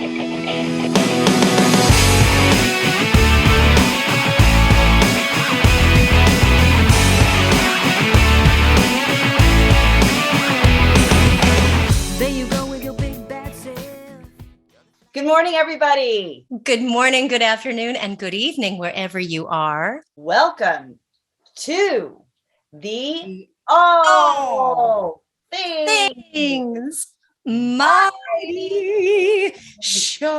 Good morning, everybody. Good morning, good afternoon, and good evening, wherever you are. Welcome to the All Things My-Dee Show.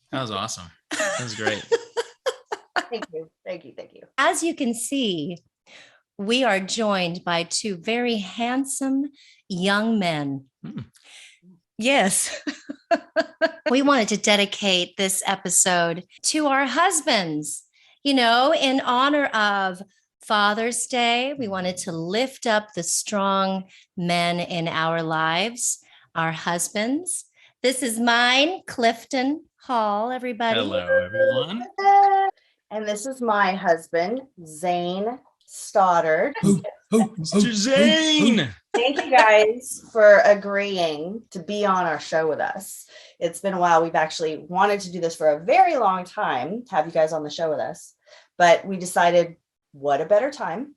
That was awesome. That was great. Thank you. As you can see, we are joined by two very handsome young men. Yes. We wanted to dedicate this episode to our husbands, in honor of Father's Day. We wanted to lift up the strong men in our lives, our husbands. This is mine, Clifton Hall, everybody. Hello, everyone. And this is my husband, Zane Stoddard. Mr. Zane. Thank you guys for agreeing to be on our show with us. It's been a while. We've actually wanted to do this for a very long time, have you guys on the show with us. But we decided, what a better time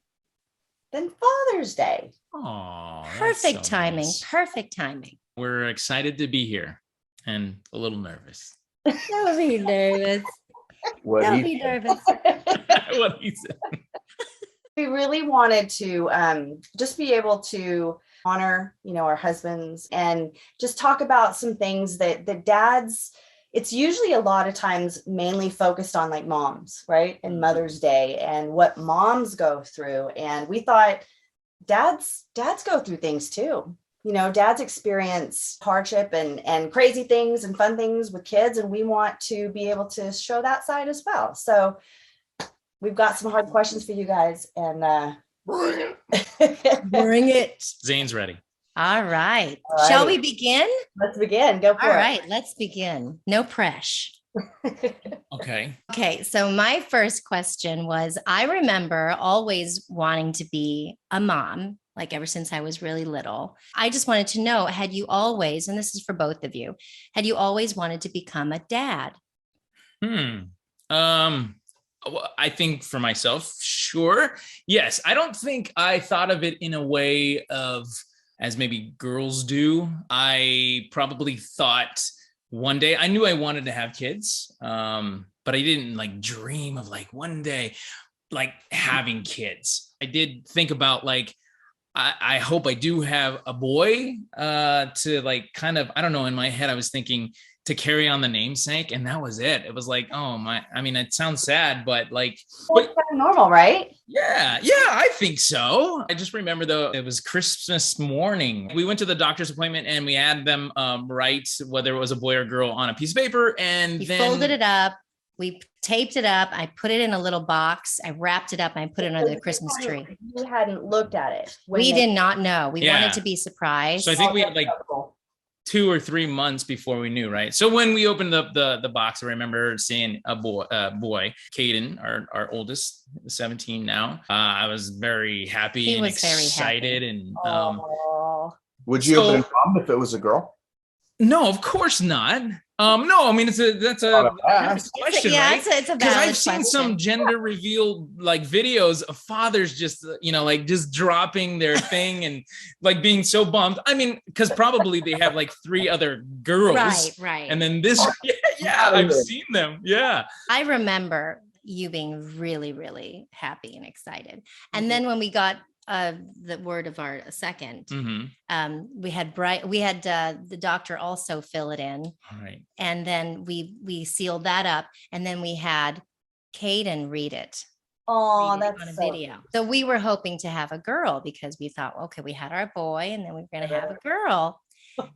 than Father's Day. Oh, Perfect timing. Nice. Perfect timing. We're excited to be here and a little nervous. Don't be nervous. Don't be nervous. What he said. We really wanted to just be able to honor, our husbands and just talk about some things that the dads, it's usually a lot of times mainly focused on like moms, right? And Mother's Day and what moms go through. And we thought dads go through things too. Dads experience hardship and crazy things and fun things with kids. And we want to be able to show that side as well. So we've got some hard questions for you guys, and Bring it. Zane's ready. All right. Shall we begin? Let's begin. Go for it. All right, let's begin. No pressure. Okay. Okay, so my first question was, I remember always wanting to be a mom, like ever since I was really little. I just wanted to know, had you always, and this is for both of you, had you always wanted to become a dad? I think for myself, sure. Yes. I don't think I thought of it in a way of as maybe girls do. I probably thought one day I knew I wanted to have kids, but I didn't dream of one day having kids. I did think about I hope I do have a boy to kind of, I don't know, in my head I was thinking to carry on the namesake, and that was it. It was it sounds sad, but it's kind of normal, right? Yeah, I think so. I just remember though, it was Christmas morning. We went to the doctor's appointment and we had them write whether it was a boy or girl on a piece of paper, and then folded it up. We taped it up. I put it in a little box. I wrapped it up and I put it under the Christmas tree. You hadn't looked at it. We did not know. We wanted to be surprised. So I think we had 2 or 3 months before we knew, right? So when we opened up the box, I remember seeing a boy, Caden, our oldest, 17 now. I was very happy and excited. And would you have been bummed if it was a girl? No, of course not. No, I mean that's a question, right? It's a because I've seen some gender reveal videos of fathers just just dropping their thing and being so bummed. I mean, because probably they have 3 other girls, right, and then this, I've seen them. Yeah, I remember you being really, really happy and excited, and then when we got the word of our second, we had the doctor also fill it in, right, and then we sealed that up, and then we had Caden read it. That's on a video. So we were hoping to have a girl because we thought, okay, we had our boy, and then we're going to have a girl,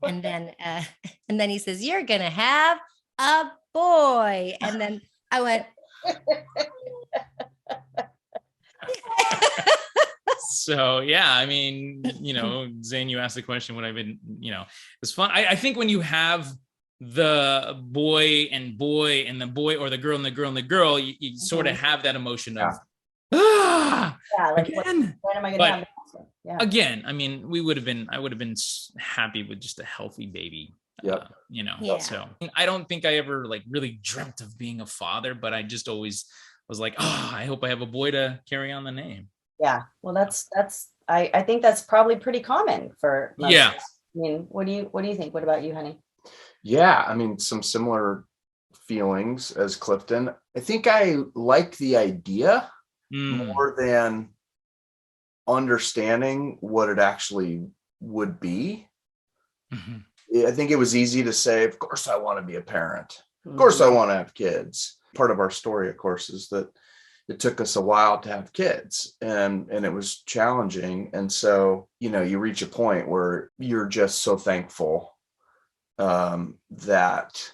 and then he says, "You're going to have a boy," and then I went. So, yeah, I mean, Zane, you asked the question, would I have been, it's fun. I think when you have the boy and the boy, or the girl and the girl and the girl, you sort of have that emotion of, again. When am I going to have Yeah. Again, I mean, I would have been happy with just a healthy baby. Yep. Yeah. So I don't think I ever like really dreamt of being a father, but I just always was like, oh, I hope I have a boy to carry on the name. Yeah. Well, I think that's probably pretty common for most Yeah. of us. I mean, what do you think? What about you, honey? Yeah, I mean, some similar feelings as Clifton. I think I like the idea more than understanding what it actually would be. I think it was easy to say, of course I want to be a parent. Of course I want to have kids. Part of our story, of course, is that it took us a while to have kids, and it was challenging. And so, you reach a point where you're just so thankful that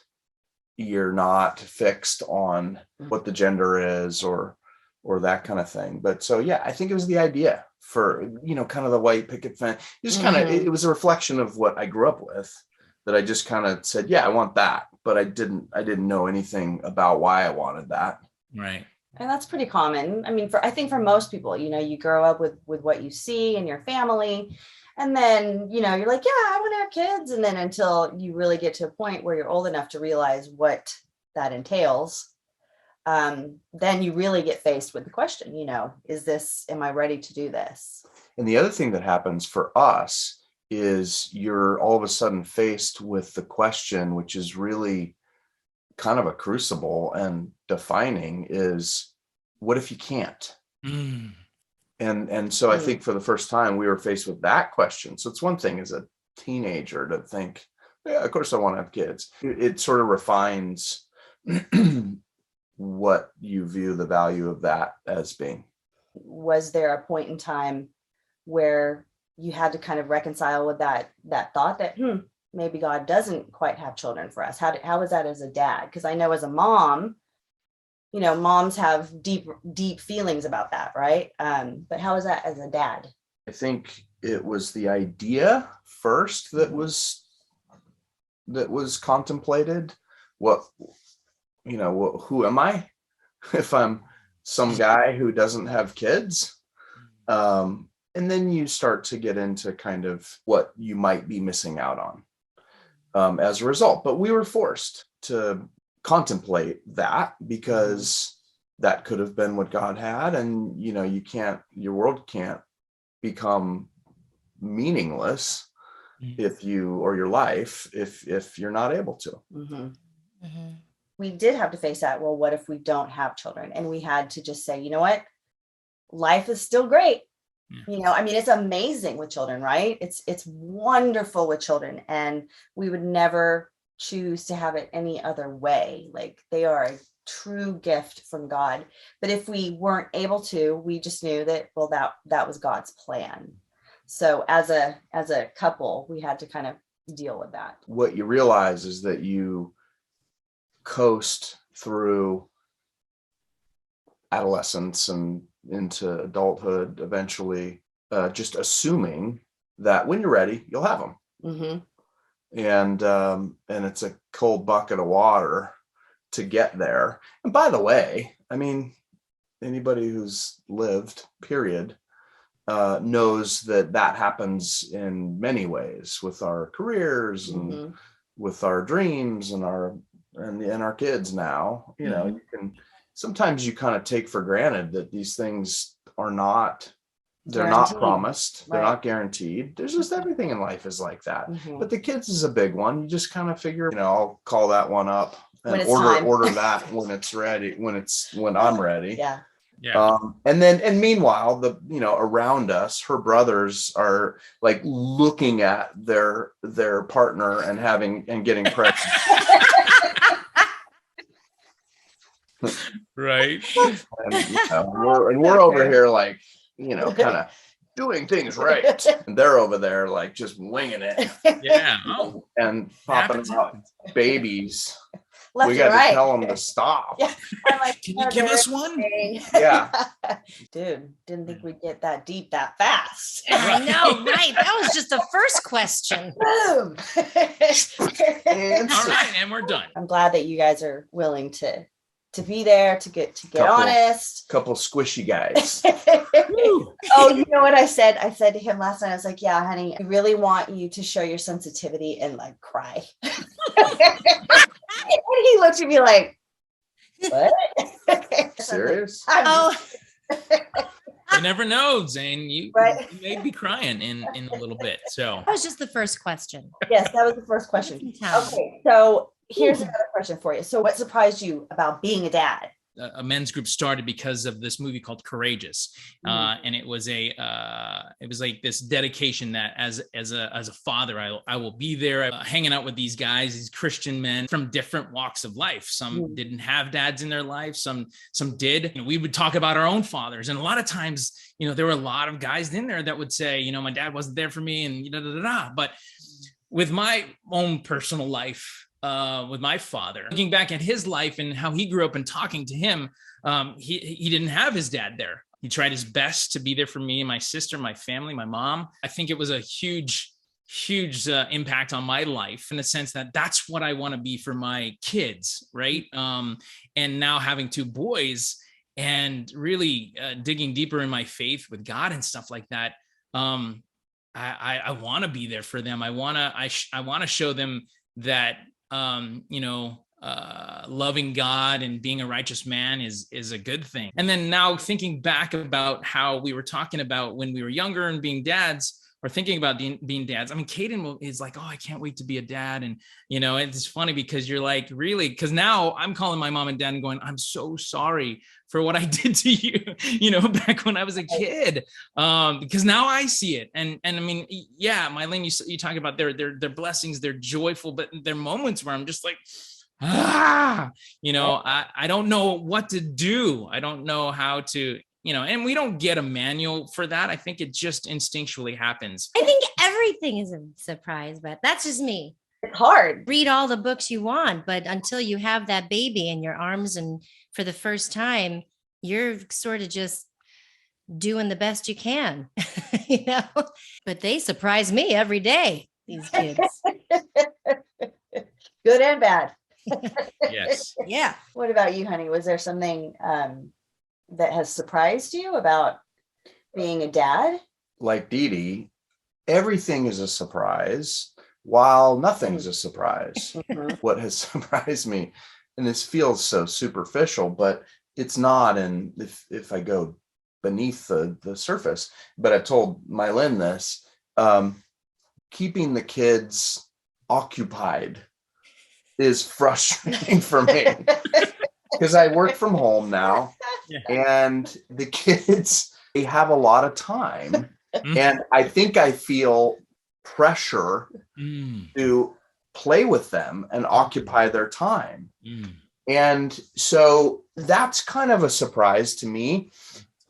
you're not fixed on what the gender is or that kind of thing. But so, yeah, I think it was the idea for, kind of the white picket fence. Just kind of, it was a reflection of what I grew up with, that I just kind of said, yeah, I want that. But I didn't know anything about why I wanted that. Right. And that's pretty common. I mean, I think for most people, you grow up with what you see in your family. And then, you're like, yeah, I want to have kids. And then until you really get to a point where you're old enough to realize what that entails, then you really get faced with the question, am I ready to do this? And the other thing that happens for us is you're all of a sudden faced with the question, which is really kind of a crucible and defining, is what if you can't? And so I think for the first time we were faced with that question. So it's one thing as a teenager to think, yeah, of course I want to have kids. It sort of refines what you view the value of that as being. Was there a point in time where you had to kind of reconcile with that thought that maybe God doesn't quite have children for us? How was that as a dad? Because I know as a mom, moms have deep feelings about that, right? But how is that as a dad? I think it was the idea first that was contemplated. Who am I if I'm some guy who doesn't have kids? And then you start to get into kind of what you might be missing out on as a result. But we were forced to contemplate that because that could have been what God had. And, your world can't become meaningless if your life, if you're not able to. We did have to face that. Well, what if we don't have children? And we had to just say, you know what? Life is still great. I mean, it's amazing with children, right? It's wonderful with children. And we would never choose to have it any other way. Like, they are a true gift from God. But if we weren't able to, we just knew that, well, that was God's plan. So as a couple, we had to kind of deal with that. What you realize is that you coast through adolescence and into adulthood eventually, just assuming that when you're ready, you'll have them. And it's a cold bucket of water to get there. And by the way, I mean, anybody who's lived, period, knows that happens in many ways with our careers and with our dreams and our kids now. You can sometimes you kind of take for granted that these things are not, they're guaranteed. Not promised, right. They're not guaranteed. There's just everything in life is like that. But the kids is a big one. You just kind of figure, I'll call that one up and order that when it's ready, when I'm ready. Yeah. Yeah. And meanwhile, around us, her brothers are like looking at their partner and getting pregnant. Right. And, we're over here like, kind of doing things right. And they're over there like just winging it. Yeah. And popping out babies. Left we got right. to tell them to stop. Yeah. I'm like, can you give us one? Yeah. Dude, didn't think we'd get that deep that fast. I know, right? That was just the first question. Boom. All right, and we're done. I'm glad that you guys are willing to to be there, to get honest. Couple squishy guys. Oh, you know what I said? I said to him last night, I was like, yeah, honey, I really want you to show your sensitivity and like cry. And he looked at me like, what? Serious? Oh, You never know, Zane. You may be crying in a little bit. So that was just the first question. Yes, that was the first question. Okay, so here's another question for you. So what surprised you about being a dad? A men's group started because of this movie called Courageous, and it was like this dedication that as a father, I will be there, hanging out with these guys, these Christian men from different walks of life. Some didn't have dads in their life, some did. We would talk about our own fathers, and a lot of times, there were a lot of guys in there that would say, my dad wasn't there for me, and But with my own personal life, with my father, looking back at his life and how he grew up and talking to him, he didn't have his dad there. He tried his best to be there for me and my sister, my family, my mom. I think it was a huge impact on my life in the sense that that's what I want to be for my kids, right? And now having two boys and really digging deeper in my faith with God and stuff like that, I want to be there for them. I want to show them that loving God and being a righteous man is a good thing. And then now thinking back about how we were talking about when we were younger and being dads, or thinking about being dads. I mean, Caden is like, oh, I can't wait to be a dad. And, it's funny because you're like, really? Because now I'm calling my mom and dad and going, I'm so sorry for what I did to you, back when I was a kid. Because now I see it. And I mean, yeah, Mylin, you talk about their blessings, they're joyful, but there are moments where I'm just like, I don't know what to do. I don't know how to, and we don't get a manual for that. I think it just instinctually happens. I think everything is a surprise, but that's just me. It's hard. Read all the books you want, but until you have that baby in your arms and for the first time, you're sort of just doing the best you can, but they surprise me every day, these kids. Good and bad. Yes. Yeah. What about you, honey? Was there something that has surprised you about being a dad? Like Deedee, everything is a surprise while nothing's a surprise. What has surprised me, and this feels so superficial, but it's not. And if I go beneath the surface, but I told Mylin this, keeping the kids occupied is frustrating for me. Because I work from home now, and the kids, they have a lot of time. And I think I feel pressure to play with them and occupy their time. And so that's kind of a surprise to me,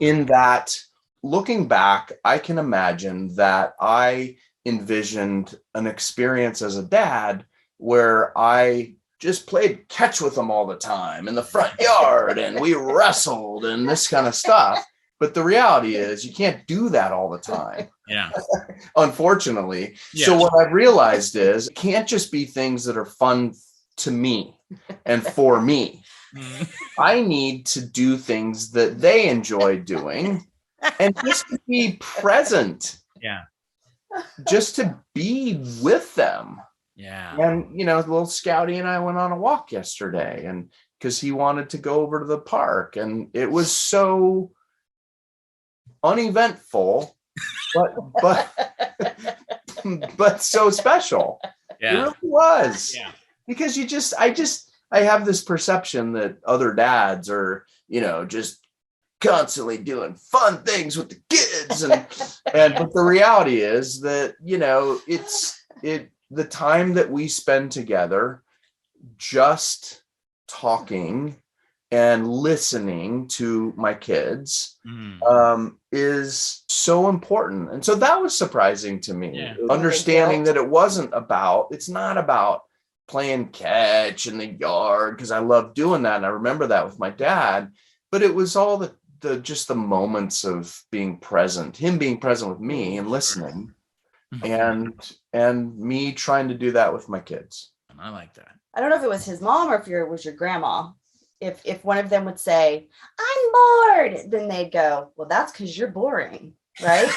in that looking back, I can imagine that I envisioned an experience as a dad where I just played catch with them all the time in the front yard, and we wrestled and this kind of stuff. But the reality is you can't do that all the time. Yeah. Unfortunately. Yeah. So what I've realized is it can't just be things that are fun to me and for me. I need to do things that they enjoy doing, and just to be present. Yeah. Just to be with them. Yeah. And, little Scouty and I went on a walk yesterday, and because he wanted to go over to the park, and it was so uneventful, but so special. Yeah. It really was. Yeah. Because I have this perception that other dads are, just constantly doing fun things with the kids. But the reality is that, the time that we spend together just talking and listening to my kids is so important. And so that was surprising to me. Yeah. Understanding that it's not about playing catch in the yard, because I love doing that. And I remember that with my dad, but it was all just the moments of being present, him being present with me and listening. And me trying to do that with my kids. I like that. I don't know if it was his mom or if it was your grandma if one of them would say, I'm bored, then they'd go, well, that's because you're boring, right?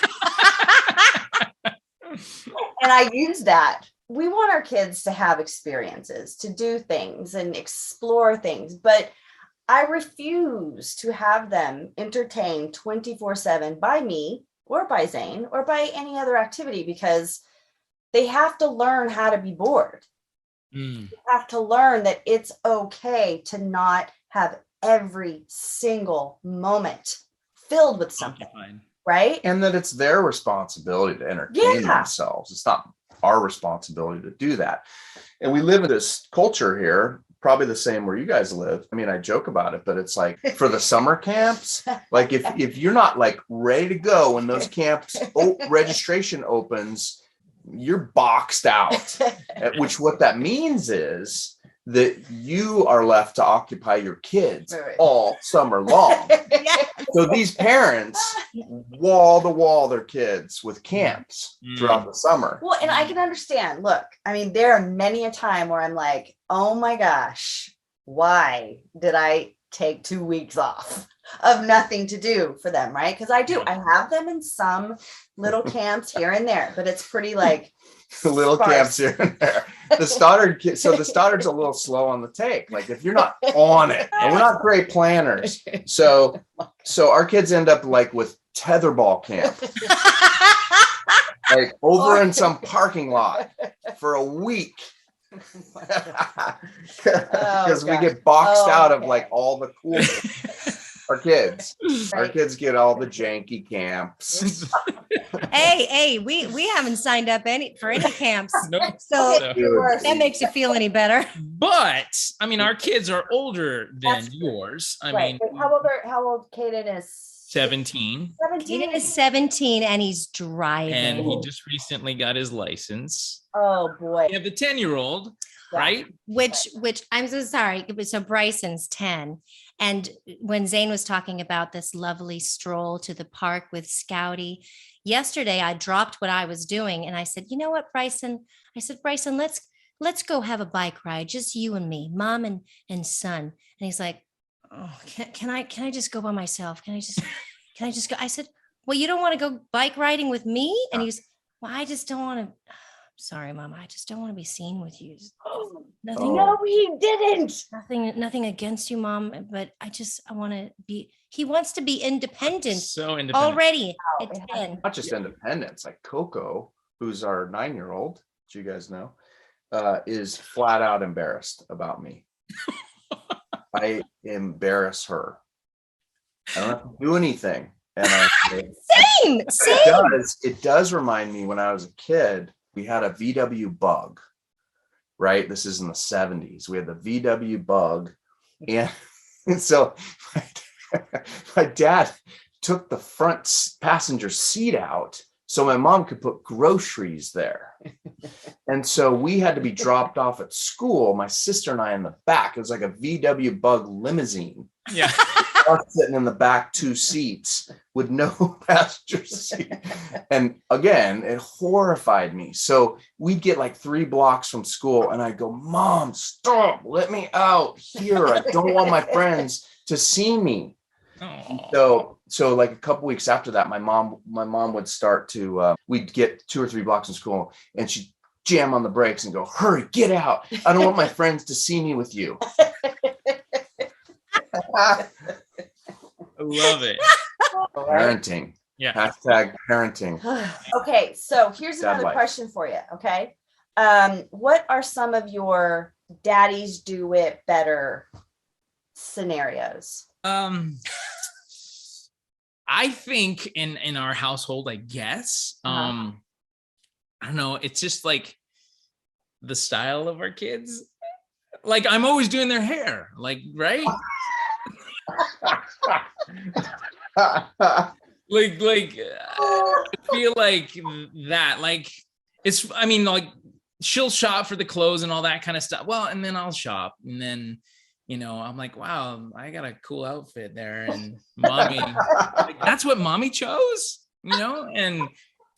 And I use that. We want our kids to have experiences, to do things and explore things, but I refuse to have them entertained 24/7 by me or by Zane or by any other activity, because they have to learn how to be bored. You have to learn that it's okay to not have every single moment filled with something. Right. And that it's their responsibility to entertain themselves. It's not our responsibility to do that. And we live in this culture here, probably the same where you guys live. I mean, I joke about it, but it's like for the summer camps, like if you're not like ready to go when those camps registration opens, you're boxed out. Which what that means is that you are left to occupy your kids all summer long. So these parents wall to wall their kids with camps throughout the summer. Well, and I can understand. Look, I mean, there are many a time where I'm like, oh my gosh, why did I take 2 weeks off of nothing to do for them? Right? Because I have them in some little camps here and there, but it's pretty like little camps here and there. The Stoddard kid, so the Stoddard's a little slow on the take. Like if you're not on it, and we're not great planners, so our kids end up like with tetherball camp, like over in some parking lot for a week, because we get boxed out of like all the cool. Our kids get all the janky camps. Hey, we haven't signed up for any camps. Nope. So that makes you feel any better. But I mean, our kids are older than yours. I mean, how old Kaden is? 17. Kaden is 17 and he's driving. And he just recently got his license. Oh boy. You have the 10-year-old, right? Which I'm so sorry. So Bryson's 10. And when Zane was talking about this lovely stroll to the park with Scouty, yesterday I dropped what I was doing and I said, you know what, Bryson? I said, Bryson, let's go have a bike ride, just you and me, mom and son. And he's like, oh, can I just go by myself? Can I just go? I said, well, you don't want to go bike riding with me? And he's, well, I just don't want to. Sorry, Mom. I just don't want to be seen with you. Nothing. No, he didn't. Nothing against you, Mom. But I want to be. He wants to be independent. So independent already at 10. Not just independence. Like Coco, who's our 9-year-old, which you guys know, is flat out embarrassed about me. I embarrass her. I don't have to do anything. And Same. It does remind me when I was a kid. We had a VW Bug, right? This is in the 70s. We had the VW Bug. And so my dad took the front passenger seat out so my mom could put groceries there. And so we had to be dropped off at school, my sister and I in the back. It was like a VW Bug limousine. Yeah. Us sitting in the back 2 seats with no passenger seat. And again, it horrified me. So we'd get like 3 blocks from school and I'd go, Mom, stop, let me out here. I don't want my friends to see me. So like a couple weeks after that, my mom would start to, we'd get 2 or 3 blocks from school and she'd jam on the brakes and go, hurry, get out. I don't want my friends to see me with you. I love it. Parenting. Yeah. Hashtag parenting. Okay, so here's another question for you. Okay. What are some of your daddies do it better scenarios? I think in our household, I guess, I don't know. It's just like the style of our kids. Like I'm always doing their hair, like, right? like I feel like that, like it's, I mean, like she'll shop for the clothes and all that kind of stuff. Well, and then I'll shop and then, you know, I'm like, wow, I got a cool outfit there. And mommy, like, that's what mommy chose, you know? And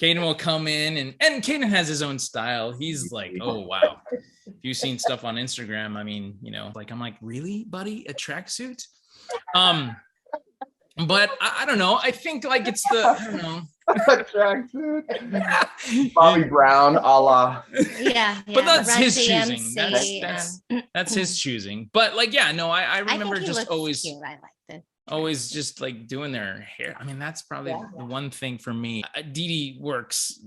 Caden will come in and Caden has his own style. He's like, oh wow. If you've seen stuff on Instagram, I mean, like I'm like, really, buddy? A tracksuit? But I don't know. I think like it's I don't know. Tracksuit. Bobby Brown, a la. Yeah, but that's Run his DMC, choosing. That's his choosing. But like, yeah, no, I remember just always cute. I liked it. Always just like doing their hair. I mean, that's probably the one thing for me. Deedee works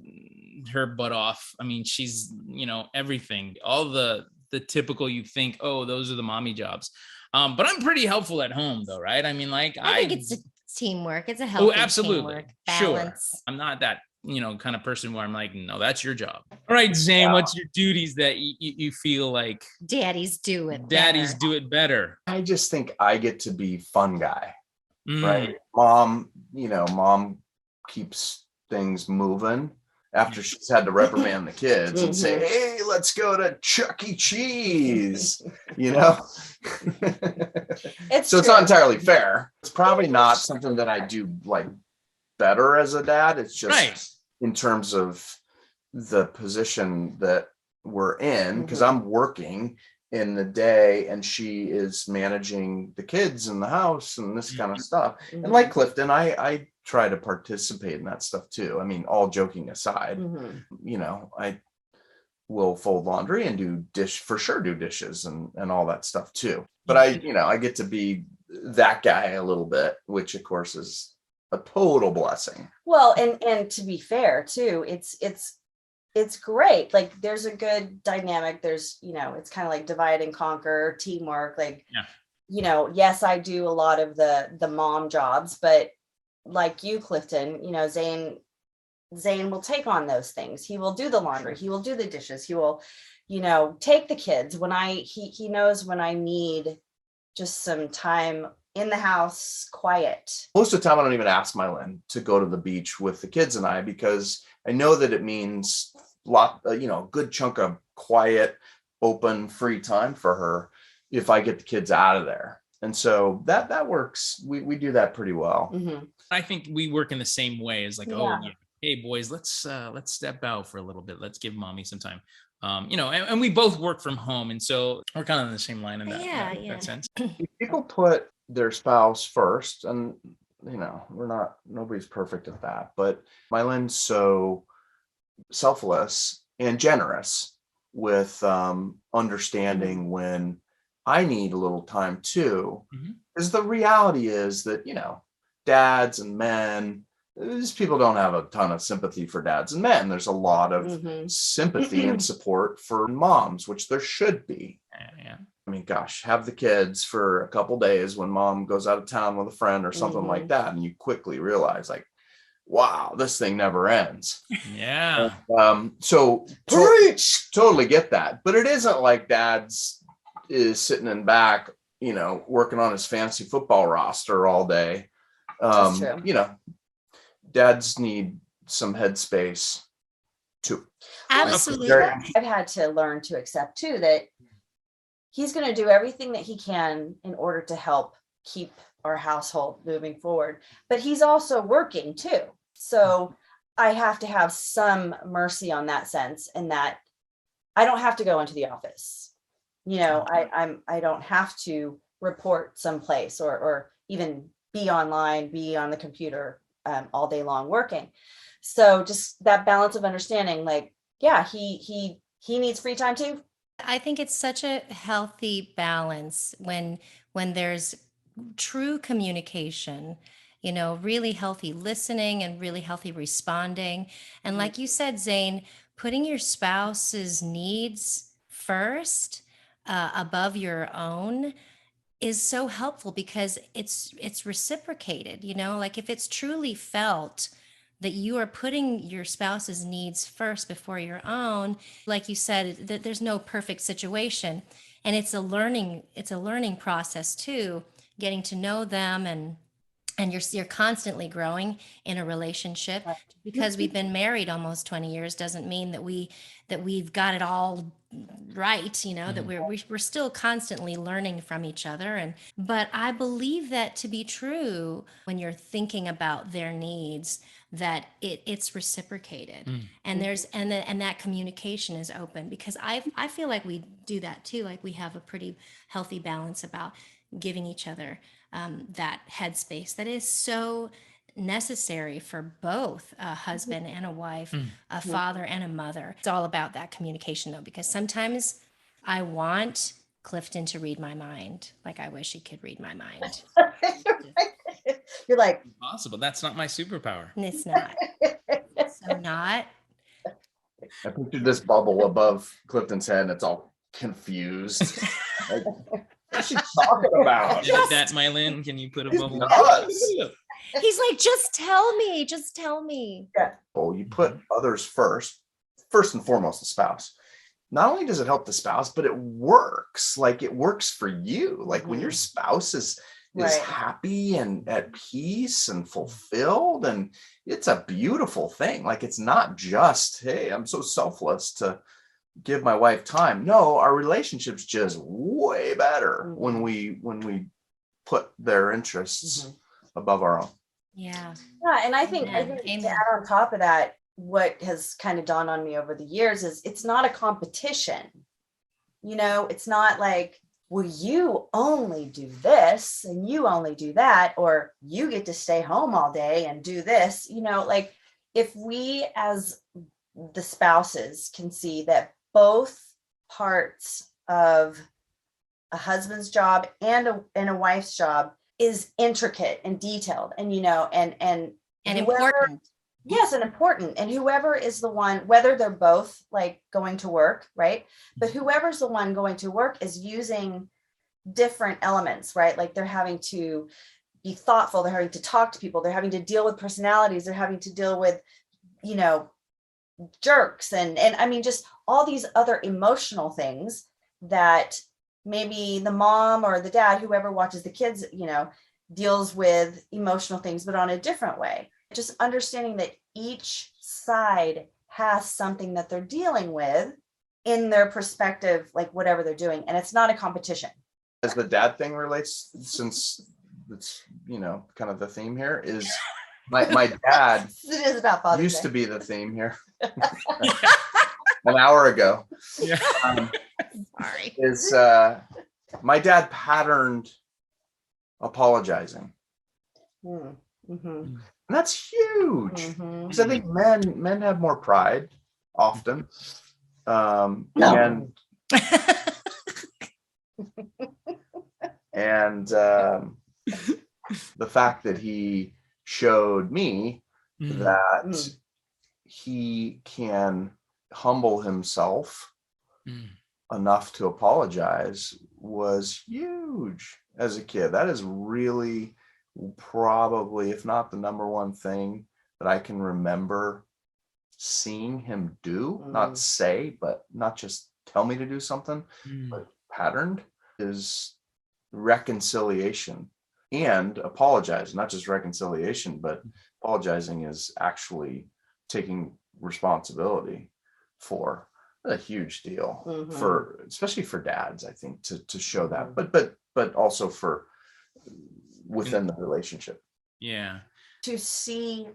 her butt off. I mean, she's, everything, all the typical, you think, oh, those are the mommy jobs. But I'm pretty helpful at home though, right? I mean, like I think it's a teamwork. It's a healthy teamwork balance. Sure. I'm not that, kind of person where I'm like, no, that's your job. All right, Zane, what's your duties that you feel like daddies do it better? I just think I get to be fun guy, right? Mom keeps things moving after she's had to reprimand the kids and say, hey, let's go to Chuck E. Cheese, It's not entirely fair. It's probably not something that I do like better as a dad. It's just in terms of the position that we're in, because I'm working in the day and she is managing the kids in the house and this kind of stuff. And like Clifton, I try to participate in that stuff too. I mean, all joking aside, I will fold laundry and do dishes and all that stuff too. But I get to be that guy a little bit, which of course is a total blessing. Well, and to be fair too, it's great. Like there's a good dynamic. There's, it's kind of like divide and conquer, teamwork. Like, yes, I do a lot of the mom jobs, but like you, Clifton, Zane will take on those things. He will do the laundry. He will do the dishes. He will, take the kids when he knows when I need just some time in the house, quiet. Most of the time, I don't even ask Mylin to go to the beach with the kids and I, because I know that it means a good chunk of quiet, open, free time for her if I get the kids out of there. And so that works. We do that pretty well. I think we work in the same way as like, hey boys, let's step out for a little bit. Let's give mommy some time. And we both work from home. And so we're kind of in the same line in that sense. People put their spouse first, and nobody's perfect at that, but Mylin's so selfless and generous with understanding when I need a little time too. Because the reality is that dads and men, these people don't have a ton of sympathy for dads and men. There's a lot of sympathy and support for moms, which there should be. I mean, gosh, have the kids for a couple days when mom goes out of town with a friend or something like that, and you quickly realize, like, wow, this thing never ends. Yeah. So totally get that. But it isn't like dad's is sitting in back, working on his fancy football roster all day. That's true. Dads need some headspace too. Absolutely. I've had to learn to accept too that he's going to do everything that he can in order to help keep our household moving forward, but he's also working too. So I have to have some mercy on that sense, and that I don't have to go into the office. I don't have to report someplace or even be online, be on the computer all day long working. So just that balance of understanding, like, he needs free time too. I think it's such a healthy balance when there's true communication, really healthy listening and really healthy responding. And like you said, Zane, putting your spouse's needs first above your own is so helpful, because it's reciprocated, like if it's truly felt that you are putting your spouse's needs first before your own, like you said, that there's no perfect situation, and it's a learning process too, getting to know them, and you're constantly growing in a relationship. Because we've been married almost 20 years doesn't mean that we've got it all right, that we're still constantly learning from each other. But I believe that to be true when you're thinking about their needs, that it's reciprocated, and there's and that communication is open, because I feel like we do that too. Like we have a pretty healthy balance about giving each other that headspace that is so necessary for both a husband and a wife, a father and a mother. It's all about that communication though, because sometimes I want Clifton to read my mind. Like I wish he could read my mind. You're like, Impossible. That's not my superpower. And it's not. So not. I pictured this bubble above Clifton's head and it's all confused. Like, what's she talking about? Edit that, Mylin. Can you put a bubble? He's like, just tell me. Just tell me. Yeah. Oh, you put others first and foremost, the spouse. Not only does it help the spouse, but it works. Like it works for you. Like when your spouse is happy and at peace and fulfilled, and it's a beautiful thing. Like it's not just, hey, I'm so selfless to give my wife time. No, our relationship's just way better when we put their interests above our own. Yeah. Yeah. And I think Amen. to add on top of that, what has kind of dawned on me over the years is it's not a competition. You know, it's not like, well, you only do this and you only do that, or you get to stay home all day and do this. You know, like if we as the spouses can see that both parts of a husband's job and a wife's job is intricate and detailed, and you know, and important. Yes, and important. And whoever is the one, whether they're both like going to work, right? But whoever's the one going to work is using different elements, right? Like they're having to be thoughtful, they're having to talk to people, they're having to deal with personalities, they're having to deal with, you know, jerks and I mean, just all these other emotional things that maybe the mom or the dad, whoever watches the kids, you know, deals with emotional things, but on a different way. Just understanding that each side has something that they're dealing with in their perspective, like whatever they're doing. And it's not a competition. As the dad thing relates, since it's, you know, kind of the theme here is my dad It is about Father's used Day. to be the theme here an hour ago. Yeah. Sorry. Is my dad patterned apologizing. And that's huge. Because I think men have more pride often. And the fact that he showed me that he can humble himself enough to apologize was huge as a kid. That is really probably, if not the number one thing that I can remember seeing him do, not say, but not just tell me to do something, but patterned, is reconciliation and apologize. Not just reconciliation, but apologizing is actually taking responsibility for a huge deal for, especially for dads, I think, to show that, but also for within the relationship. Yeah. To see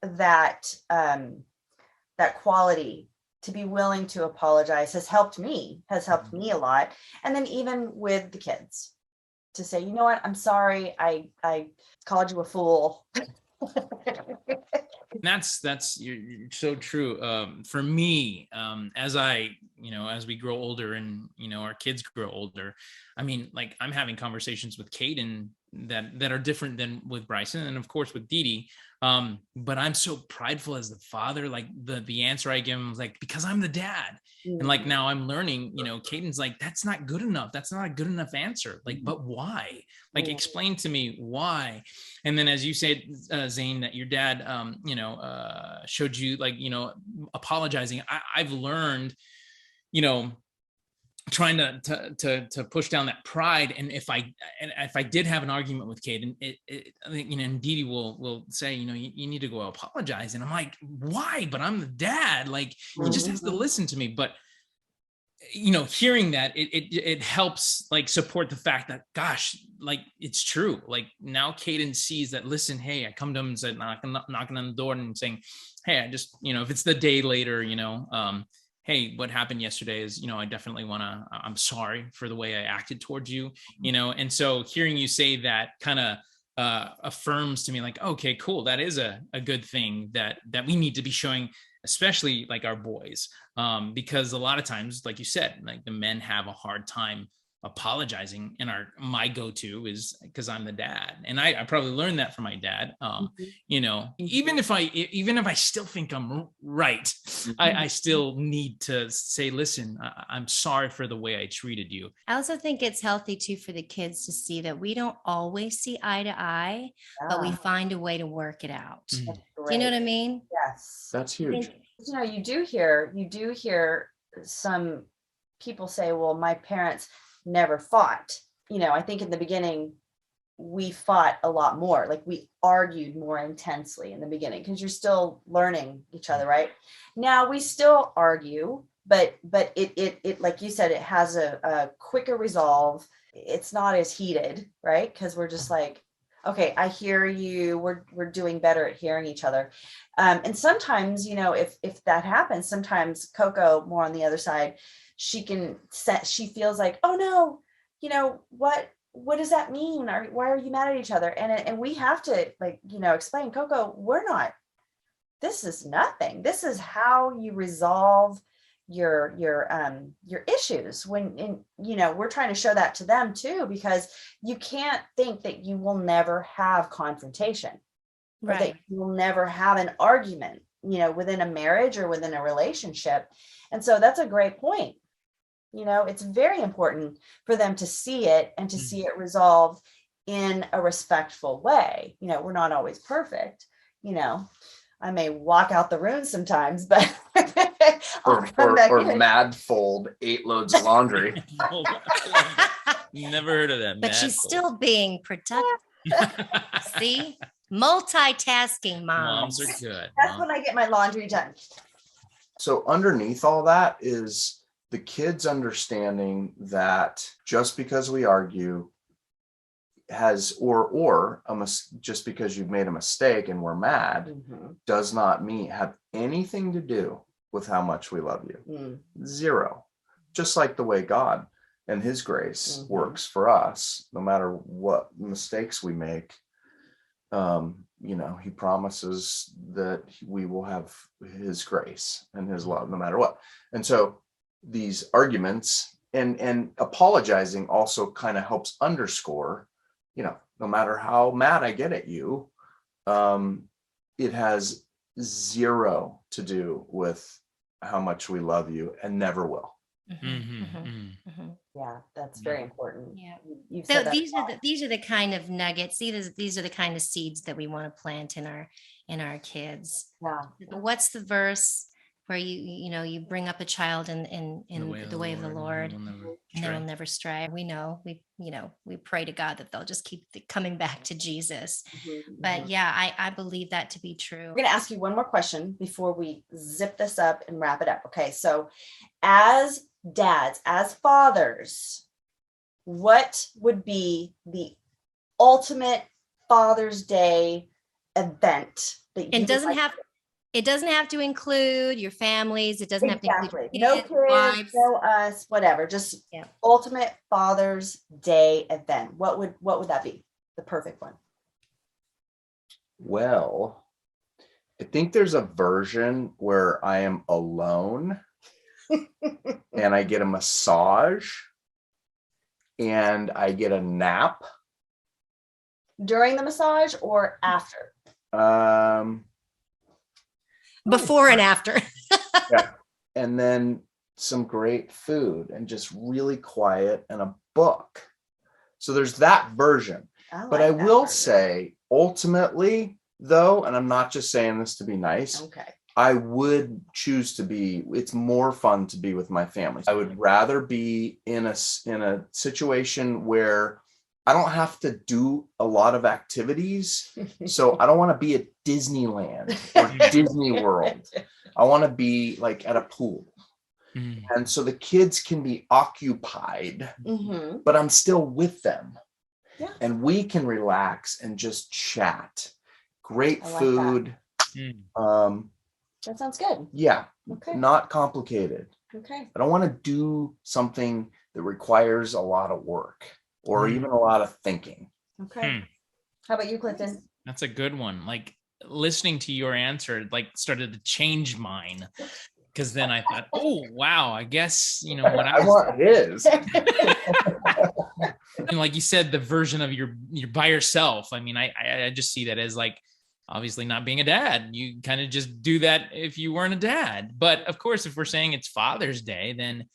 that that quality, to be willing to apologize has helped me a lot. And then even with the kids, to say, you know what, I'm sorry, I called you a fool. That's you're so true. For me, as we grow older and, you know, our kids grow older, I mean, like I'm having conversations with Caden that are different than with Bryson and of course with Deedee. But I'm so prideful as the father, like the answer I give him was like, because I'm the dad. And like, now I'm learning, you know, Caden's like, that's not good enough. That's not a good enough answer. Like, but why? Like, explain to me why. And then as you said, Zane, that your dad, showed you, like, you know, apologizing. I've learned, you know, trying to push down that pride. And if I did have an argument with Caden, I think, you know, and Deedee will say, you know, you need to go apologize. And I'm like, why? But I'm the dad. Like, he just has to listen to me. But hearing that, it helps like support the fact that, gosh, like it's true. Like now Caden sees that, listen, hey, I come to him and said, knocking on the door and saying, hey, I just, if it's the day later, hey, what happened yesterday is, I definitely I'm sorry for the way I acted towards you, and so hearing you say that kind of affirms to me like, okay, cool. That is a good thing that we need to be showing, especially like our boys, because a lot of times, like you said, like the men have a hard time apologizing, and my go-to is because I'm the dad, and I probably learned that from my dad. Even if I still think I'm right, I still need to say, listen, I'm sorry for the way I treated you. I also think it's healthy too for the kids to see that we don't always see eye to eye, but we find a way to work it out. Do you know what I mean? Yes, that's huge. You do hear some people say, well, my parents never fought. I think in the beginning we fought a lot more, like we argued more intensely in the beginning because you're still learning each other, right? Now we still argue, but it like you said, it has a quicker resolve. It's not as heated, right? Because we're just like, okay, I hear you. We're doing better at hearing each other. And sometimes, if that happens, sometimes Coco, more on the other side, she feels like, oh no, what does that mean? Why are you mad at each other? And we have to explain, Coco, this is nothing. This is how you resolve your issues we're trying to show that to them too, because you can't think that you will never have confrontation, right? Or that you will never have an argument, within a marriage or within a relationship. And so that's a great point. It's very important for them to see it and to see it resolved in a respectful way. We're not always perfect. I may walk out the room sometimes, but or mad fold 8 loads of laundry. Never heard of that. But she's still being productive. See, multitasking moms are good. That's when I get my laundry done. So underneath all that is the kids understanding that just because we argue just because you've made a mistake and we're mad does not have anything to do with how much we love you. Zero. Just like the way God and his grace works for us, no matter what mistakes we make, he promises that we will have his grace and his love no matter what. And so these arguments and apologizing also kind of helps underscore, no matter how mad I get at you, it has zero to do with how much we love you and never will. Yeah, that's very important. Yeah. So these are the kind of nuggets. These are the kind of seeds that we want to plant in our kids. Yeah. What's the verse where you bring up a child in the way of the Lord, and they will never stray? We know we pray to God that they'll just keep coming back to Jesus. But yeah, I believe that to be true. We're going to ask you one more question before we zip this up and wrap it up. Okay, so as dads, as fathers, what would be the ultimate Father's Day event that you it doesn't have to include your families. It doesn't have to include no kids, wives. no us, whatever. Just ultimate Father's Day event. What would that be? The perfect one. Well, I think there's a version where I am alone and I get a massage and I get a nap. During the massage or after? Before and after. Yeah. And then some great food and just really quiet and a book. So there's that version. But I will say, ultimately, though, and I'm not just saying this to be nice, I would choose to be, it's more fun to be with my family. I would rather be in a situation where I don't have to do a lot of activities. So I don't want to be at Disneyland or Disney World. I want to be like at a pool. Mm. And so the kids can be occupied, but I'm still with them. Yeah. And we can relax and just chat. Great I like food. That sounds good. Yeah. Okay. Not complicated. Okay. I don't want to do something that requires a lot of work or even a lot of thinking. Okay. How about you, Clifton? That's a good one. Like listening to your answer, like started to change mine. Because then I thought, oh, wow, I guess, you know, what I want his. And like you said, the version of you're by yourself. I mean, I just see that as like, obviously not being a dad. You kind of just do that if you weren't a dad. But of course, if we're saying it's Father's Day, then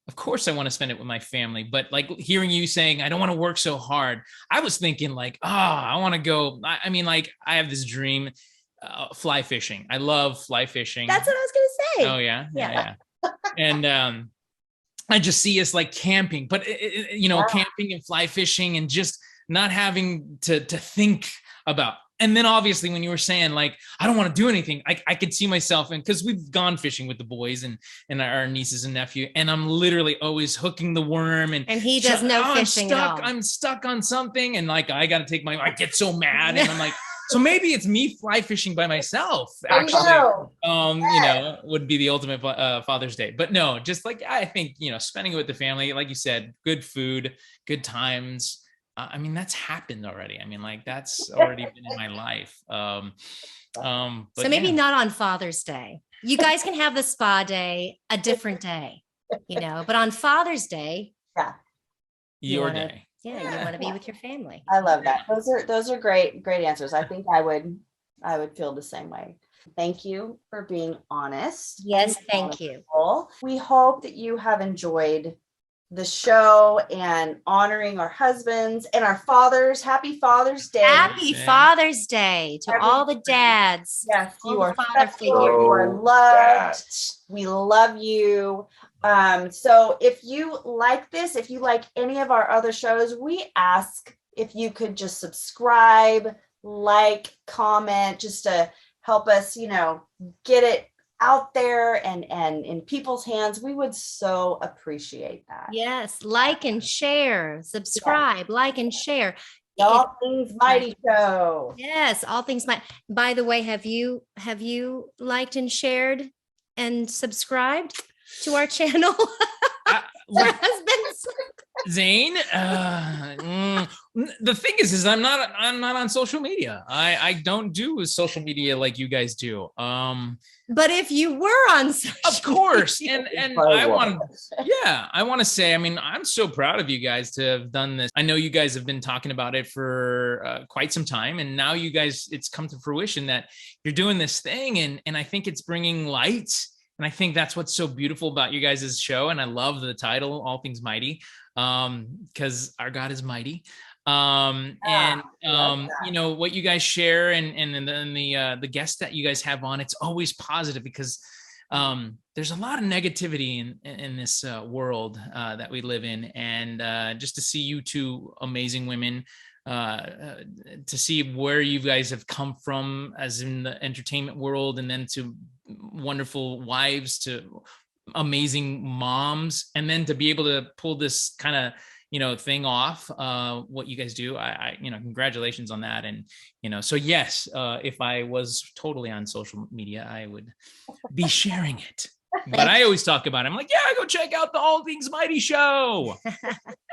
of course I want to spend it with my family. But like hearing you saying, I don't want to work so hard. I was thinking like, I want to go. I mean, like I have this dream, fly fishing. I love fly fishing. That's what I was going to say. Oh yeah. And I just see us like camping, but camping and fly fishing and just not having to think about. And then obviously when you were saying like, I don't want to do anything, I could see myself, and because we've gone fishing with the boys and our nieces and nephew, and I'm literally always hooking the worm and he does no fishing at all. I'm stuck on something, and like I got to take I get so mad, and I'm like, so maybe it's me fly fishing by myself. Actually, would be the ultimate Father's Day. But no, just like I think spending it with the family, like you said, good food, good times. I mean, that's happened already. I mean, like that's already been in my life. So maybe not on Father's Day. You guys can have the spa day a different day, but on Father's Day, your day. You want to be with your family. I love that. Those are great answers. I think I would feel the same way. Thank you for being honest. Yes, thank you. We hope that you have enjoyed the show and honoring our husbands and our fathers. Happy Father's Day. Happy Father's Day to all the dads. Yes, you are father figures. You are loved. We love you. So if you like this, if you like any of our other shows, we ask if you could just subscribe, like, comment, just to help us, get it out there and in people's hands. We would so appreciate that. Yes, like and share, subscribe, like and share. All Things My-Dee show. Yes, all things my. By the way, have you liked and shared and subscribed to our channel? Husbands. Zane, the thing is I'm not on social media. I don't do social media like you guys do. But if you were on social of course, media, and I want to say, I mean, I'm so proud of you guys to have done this. I know you guys have been talking about it for quite some time, and now you guys, it's come to fruition that you're doing this thing, and I think it's bringing light. And I think that's what's so beautiful about you guys' show. And I love the title, All Things My-Dee, because our God is mighty. What you guys share and the guests that you guys have on, it's always positive, because there's a lot of negativity in this world that we live in. And just to see you two amazing women, to see where you guys have come from as in the entertainment world, and then to wonderful wives, to amazing moms, and then to be able to pull this kind of thing off, what you guys do, I congratulations on that. And so yes, if I was totally on social media, I would be sharing it. But I always talk about it. I'm like, go check out the All Things My-Dee show.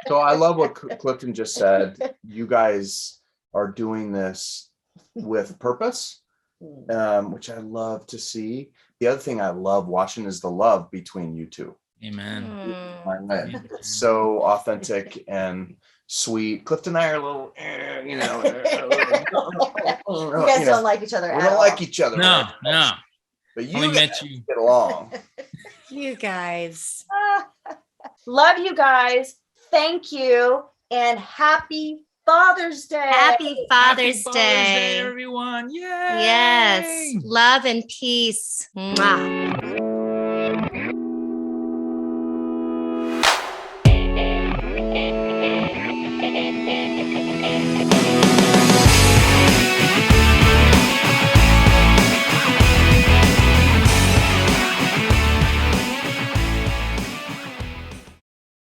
So I love what Clifton just said. You guys are doing this with purpose, which I love to see. The other thing I love watching is the love between you two. Amen. It's so authentic and sweet. Clifton and I are a little, you guys don't like each other. We don't like each other. No. But you guys get along. You guys. Love you guys. Thank you. And happy Father's Day. Happy Father's Day, everyone. Yay. Yes. Love and peace. Mwah.